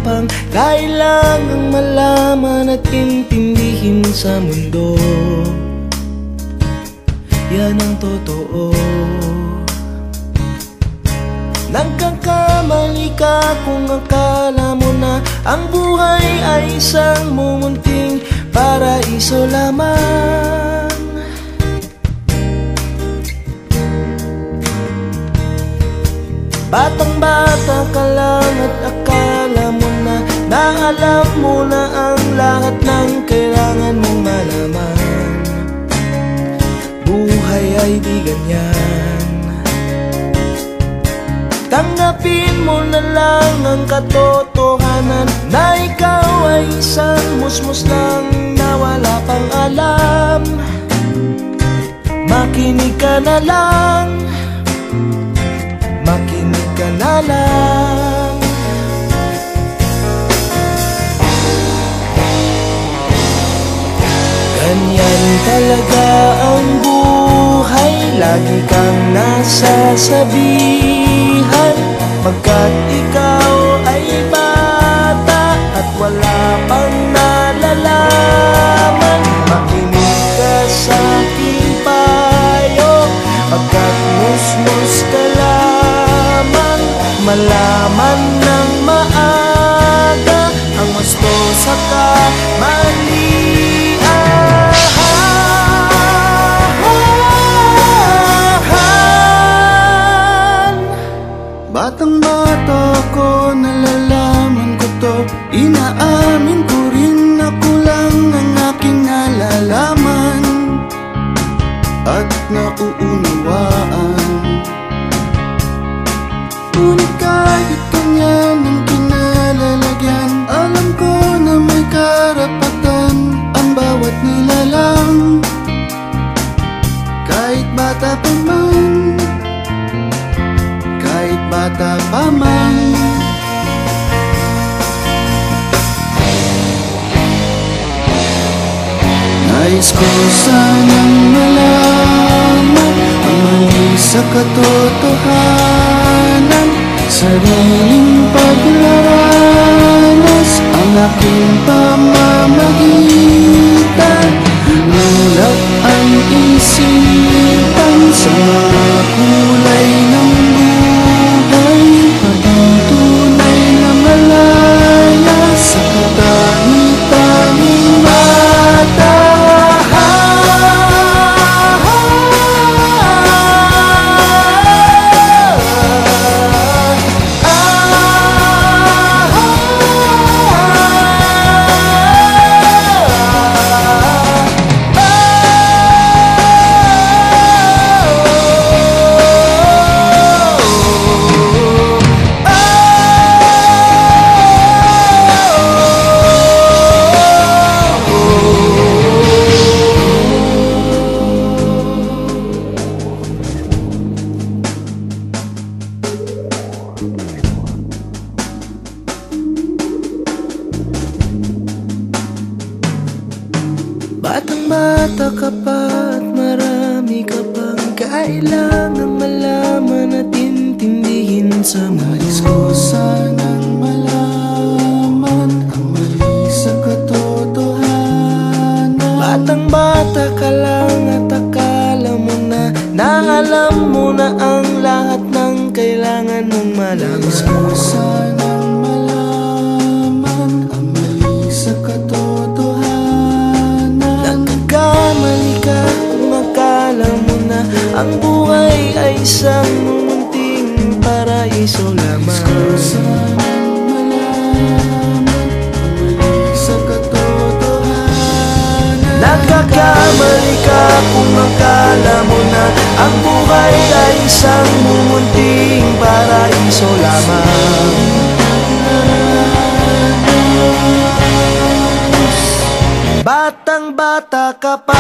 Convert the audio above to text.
pang kailangang malaman at intindihin sa mundo. Yan ang totoo. Nagkakamali ka kung akala mo na ang buhay ay isang mumunting paraiso lamang. Batang-bata ka lang at akala mo na alam mo na ang lahat ng kailangan mong malaman. Buhay ay di ganyan. Tanggapin mo na lang ang katotohanan na ikaw ay isang musmus lang na wala pang alam. Makinig ka na lang, makinig ka na lang. Ganyan talaga ang buhay, lagi kang nasasabihan, pagkat ikaw ay bata at wala pang nalalaman. Makinig ka sa aking payo, pagkat musmus ka lamang. Malaman ng maaga ang gusto sa kamalian. Batang-bata ko, nalalaman ko to, inaamin ko rin na kulang ang aking nalalaman at nauunawaan. Ngunit kahit ganyan ang kinalalagyan, alam ko na may karapatan ang bawat nilalang. Kahit bata pa man, kahit bata pa man. Nais ko sanang malaman ang mali sa katotohanan, sariling paglaranas ang aking pamamagitan. Mulat ang isipan sa kulay ng buhay, maging tunay na malaya sa katangi-tanging bata. Batang-bata ka pa at marami ka pang kailangang malaman at intindihin sa mundo. Nais ko sanang malaman ang mali sa katotohanan. Batang-bata ka lang at akala mo na alam mo na ang lahat ng kailangan mong malaman. Nais ko sanang malaman ang mali sa katotohanan. Nagkamali ka kung akala mo na ang buhay ay isang munting paraiso lamang. Nais ko sanang malaman ang mali sa katotohanan. Nagkakamali ka kung akala mo na ang buhay ay isang munting paraiso lamang. Batang-bata ka pa.